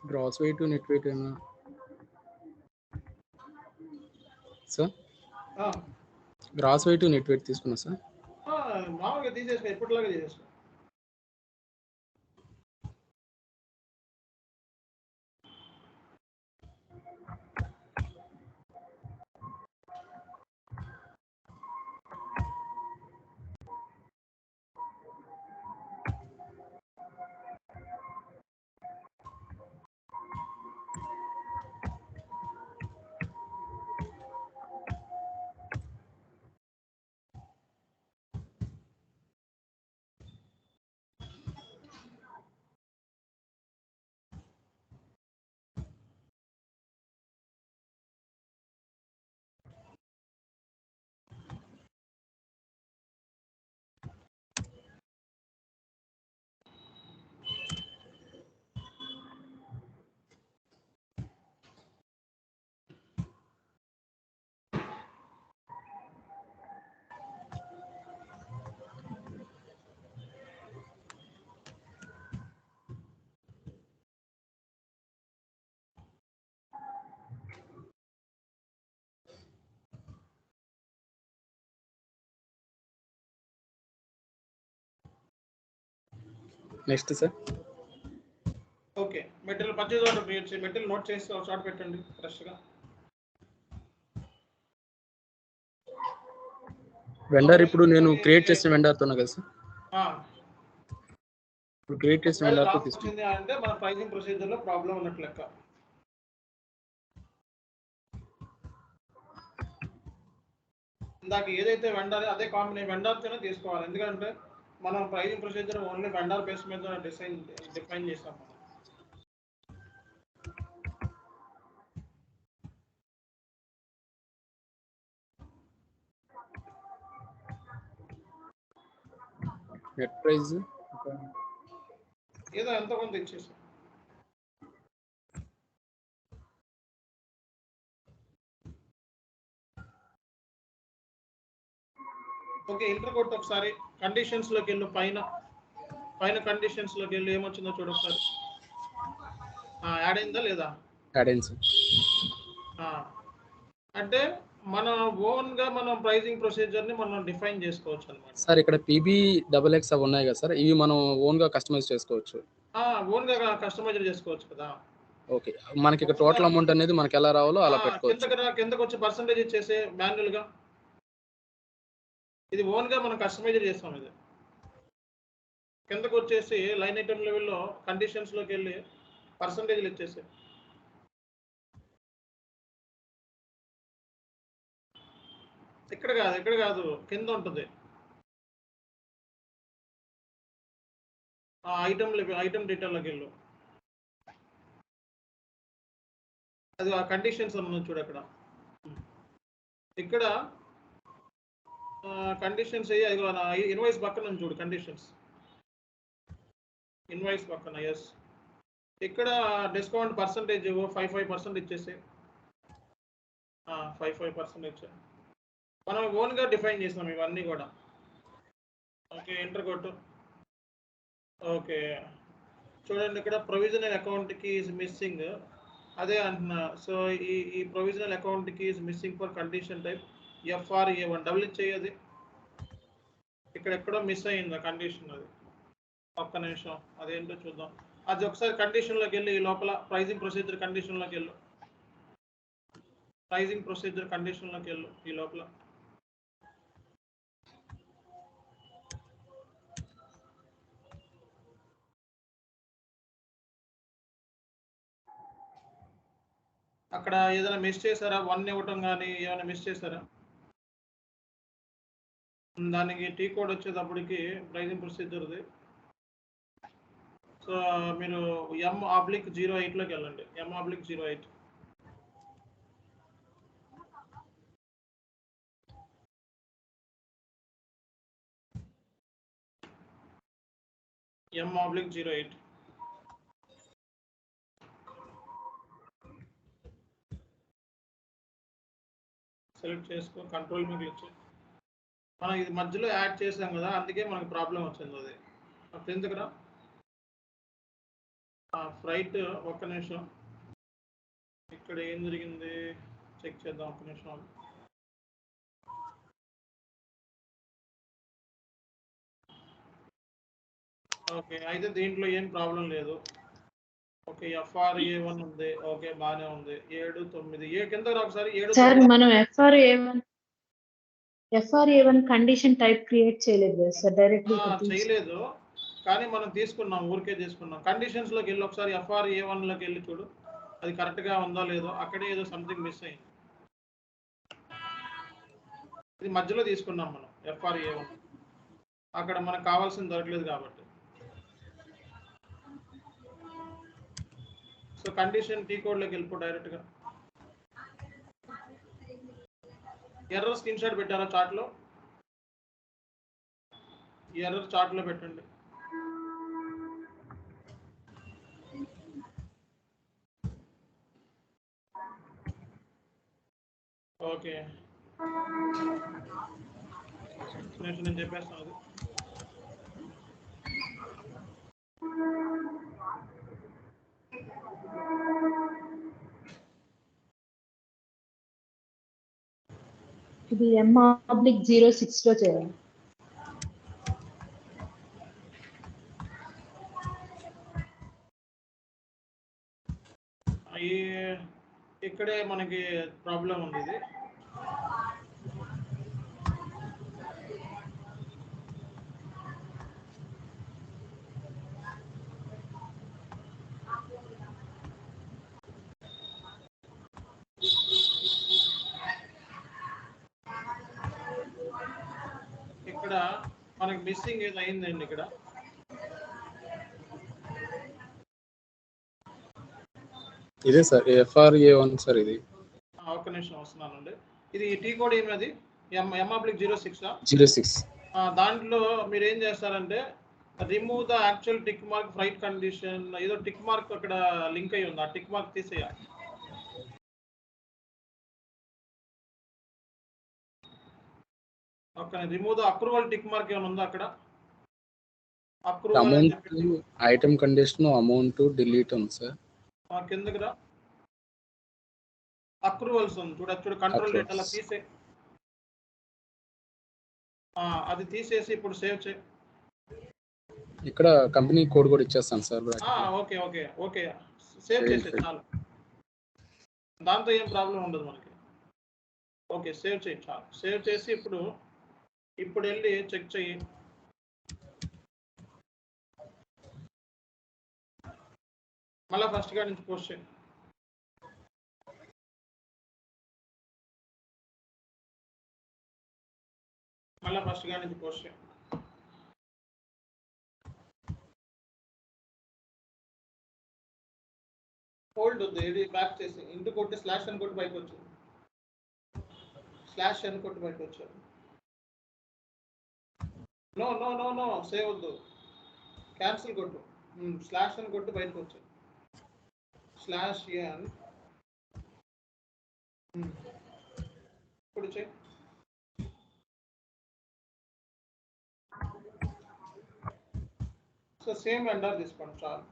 Gross weight net weight ఏమన్నా sir? Gross weight net weight తీసుకున్నా sir. మామూలుగా తీసేసుకో, ఎప్పటిలాగా తీసేసుకో. Next sir. Okay, material purchase order create చేసి మెటీరియల్ నోట్ చేసి షార్ట్ పెట్టండి ఫ్రెష్గా. వెండర్ ఇప్పుడు నేను క్రియేట్ చేసిన వెండర్తో కదా సార్? ఇప్పుడు క్రియేట్ చేసిన వెండర్తో తీసుకుంది అంటే మన ప్రైసింగ్ ప్రొసీజర్లో ప్రాబ్లం ఉన్నట్లు లెక్క. ఇందాక ఏదైతే వెండర్ అదే కాంబినేషన్ వెండర్తోనే తీసుకోవాలి, ఎందుకంటే మనం pricing procedure only vendor base మీద డిఫైన్ చేస్తాం. నెట్ ప్రైస్ ఏదో ఎంత కొంత ఇచ్చేసాం. ఓకే, ఇంటర్ కొట్టు ఒకసారి. కండిషన్స్లోకి వెళ్ళు, పైన కండిషన్స్లోకి వెళ్ళి ఏమొచ్చిందో చూడు ఒకసారి. యాడ్ అయిందా లేదా? యాడ్ అయింది సార్. అంటే మన ఓన్గా మనం ప్రైజింగ్ ప్రొసీజర్ని మనం డిఫైన్ చేసుకోవచ్చు అనమాట సార్. ఇక్కడ PBXX అవి ఉన్నాయి కదా సార్, ఇవి మనం ఓన్గా కస్టమైజ్ చేసుకోవచ్చు. ఓన్గా కస్టమైజ్ చేసుకోవచ్చు కదా. ఓకే, మనకి ఇక్కడ టోటల్ అమౌంట్ అనేది మనకి ఎలా రావాలో అలా పెట్టుకోవచ్చు. కిందకు వచ్చి పర్సంటేజ్ ఇచ్చేసి మాన్యువల్గా ఇది ఓన్గా మనం కస్టమైజ్ చేస్తాం. ఇది కిందకు వచ్చేసి లైన్ ఐటమ్ లెవెల్లో కండిషన్స్లోకి వెళ్ళి పర్సంటేజ్లు ఇచ్చేసి ఇక్కడ కాదు కింద ఉంటుంది. ఐటమ్ డీటెయిల్లోకి వెళ్ళు. అది ఆ కండిషన్స్ అన్న చూడు అక్కడ. ఇక్కడ కండిషన్స్ ఇన్వాయిస్ పక్కన చూడు, కండిషన్స్ ఇన్వాయిస్ పక్కన. ఎస్, ఇక్కడ డిస్కౌంట్ పర్సంటేజ్ 55% ఇచ్చేసి 55% ఇచ్చారు. మనం ఓన్గా డిఫైన్ చేస్తాం ఇవన్నీ కూడా. ఓకే, ఎంటర్ కొట్టు. ఓకే, చూడండి ఇక్కడ ప్రొవిజనల్ అకౌంట్కి ఈజ్ మిస్సింగ్, అదే అంటున్నా. సో ఈ ప్రొవిజనల్ అకౌంట్కి is missing for condition type FRA1. Double ఇచ్చేది. ఇక్కడ ఎక్కడో మిస్ అయ్యింది ఆ కండిషన్, అది ఒక్క నిమిషం అదేంటో చూద్దాం. అది ఒకసారి కండిషన్లోకి వెళ్ళి ఈ లోపల ప్రైజింగ్ ప్రొసీజర్ కండిషన్లోకి వెళ్ళు. ప్రైజింగ్ ప్రొసీజర్ కండిషన్లోకి వెళ్ళు ఈ లోపల. అక్కడ ఏదైనా మిస్ చేశారా? 1 ఇవ్వటం కానీ ఏమైనా మిస్ చేశారా? దానికి టీ కోడ్ వచ్చేటప్పటికి ప్రైజింగ్ ప్రొసీజర్ది. సో మీరు M/08లోకి వెళ్ళండి. M/08. M/08. సెలెక్ట్ చేసుకో, కంట్రోల్ మీద క్లిక్ చేయి. మనం ఇది మధ్యలో యాడ్ చేసాం కదా, అందుకే మనకు ప్రాబ్లం వచ్చింది. అది ఎందుకురా ఫ్రైట్ ఒక్క నిమిషం, ఇక్కడ ఏం జరిగింది చెక్ చేద్దాం ఒక్క నిమిషం. ఓకే, అయితే దీంట్లో ఏం ప్రాబ్లం లేదు. ఓకే, FRA1 ఉంది. ఓకే, బాగానే ఉంది. 7 9 ఏ కింద ఒకసారి 7 సార్ మనం FRA1 కండిషన్ టైప్ క్రియేట్ చేయలేదు కదా సార్, డైరెక్ట్లీ చేయలేదు, కానీ మనం తీసుకున్నాం, ఊరికే తీసుకున్నాం. కండిషన్స్ లోకి వెళ్ళి ఒకసారి FRA1 లోకి వెళ్ళి చూడు, అది కరెక్ట్ గా ఉందో లేదో. అక్కడే ఏదో సంథింగ్ మిస్ అయింది. ఇది మధ్యలో తీసుకున్నాం మనం FRA1, అక్కడ మనకు కావాల్సింది దొరకలేదు కాబట్టి. సో కండిషన్ టీ కోడ్ లోకి వెళ్ళిపో డైరెక్ట్ గా. ఎర్రర్ స్క్రీన్ షాట్ పెట్టారా చార్ట్ లో? ఎర్రర్ చార్ట్ లో పెట్టండి. ఓకే, నేను చెప్పేస్తాను అది. ఇది M/06 లో చేయాలి. ఇక్కడే మనకి ప్రాబ్లం ఉంది. ఇది ఇక్కడ మనకి మిస్సింగ్ ఏది అయిందండి ఇక్కడ. ఇదే సార్ FRA1 సార్. ఇది ఒక్క నిమిషం వస్తున్నానండి. ఇది టీ కోడ్ ఏమది? M/06 06. దాంట్లో మీరు ఏం చేస్తారంటే remove the actual tick mark freight condition, ఏదో టిక్ మార్క్ అక్కడ లింక్ అయి ఉంది, ఆ టిక్ మార్క్ తీసేయాలి. Okay, remove the approval tick mark ఏమైనా ఉందా అక్కడ? Approval item condition amount delete ఉంది సార్. కిందకి రా, అప్రూవల్స్ ఉంది చూడ, కంట్రోల్ డేట్ అలా తీసే, అది తీసేసి ఇప్పుడు సేవ్ చేయి. ఇక్కడ కంపెనీ కోడ్ కూడా ఇచ్చేస్తాను sir. Okay okay okay, save చేసే చాలు, దాంతో ఏం ప్రాబ్లం ఉండదు మనకి. ఓకే, సేవ్ చేయి చాలు. సేవ్ చేసి ఇప్పుడు వెళ్ళి చెక్ చెయ్యి. మళ్ళీ ఫస్ట్ గా నుంచి పోస్ట్ చేయి. మళ్ళీ ఫస్ట్ గా నుంచి పోస్ట్ చేయి. హోల్డ్ వద్దు, ఇది బ్యాక్ చేసి ఇంటూ కొట్టి స్లాష్ అని కొట్టి బయటకు వచ్చాడు. స్లాష్ అని కొట్టి బయటకు వచ్చాడు. No no no no, save వద్దు, క్యాన్సిల్ కొట్టు. స్లాష్ అని కొట్టి బయటకు వచ్చాడు. స్లాష్ ఎన్ ఇప్పుడు చెక్. సో సేమ్ వెండర్ తీసుకోండి చాలు.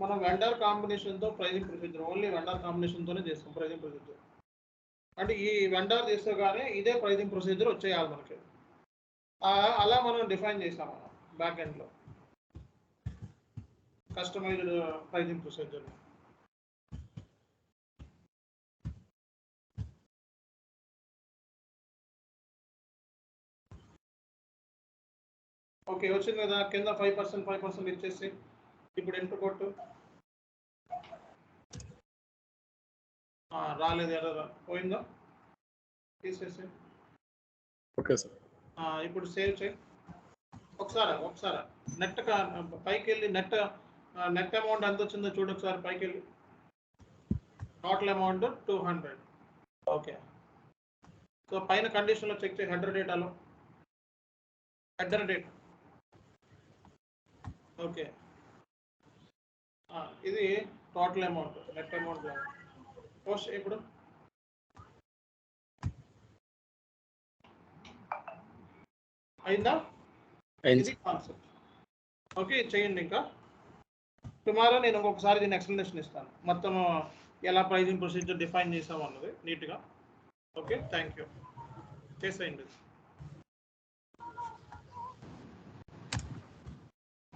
మనం వెండర్ కాంబినేషన్తో ప్రైజింగ్ ప్రొసీజర్, ఓన్లీ వెండర్ కాంబినేషన్తోనే చేస్తాం ప్రైజింగ్ ప్రొసీజర్. అంటే ఈ వెండర్ తీసుకోగానే ఇదే ప్రైజింగ్ ప్రొసీజర్ వచ్చేయాలి మనకి. అలా మనం డిఫైన్ చేసాం మనం బ్యాక్ ఎండ్లో కస్టమైజ్డ్ ప్రైజింగ్ ప్రొసీజర్. ఓకే, వచ్చింది కదా కింద 5% ఇచ్చేసి ఇప్పుడు ఎంటర్ కొట్టు. రాలేదు, ఎర్రర్ పోయిందా? తీసేసి ఓకే సార్. ఇప్పుడు సేవ్ చేయి. ఒకసారి నెట్ పైకి వెళ్ళి నెట్ అమౌంట్ ఎంత వచ్చిందో చూడు ఒకసారి. పైకి వెళ్ళి టోటల్ అమౌంట్ 200. ఓకే, సో పైన కండిషన్లో చెక్ చేయి. హెడర్ డేటాలో హెడర్ డేటా. ఓకే, ఇది total amount, net amount post ఇప్పుడు. అయిందా? ఇది కాన్సెప్ట్. ఓకే, చేయండి. ఇంకా టుమారో నేను ఇంకొకసారి దీని ఎక్స్ప్లెనేషన్ ఇస్తాను, మొత్తం ఎలా ప్రైజింగ్ ప్రొసీజర్ డిఫైన్ చేసాము అన్నది నీట్గా. Okay, thank you. చేసేయండి.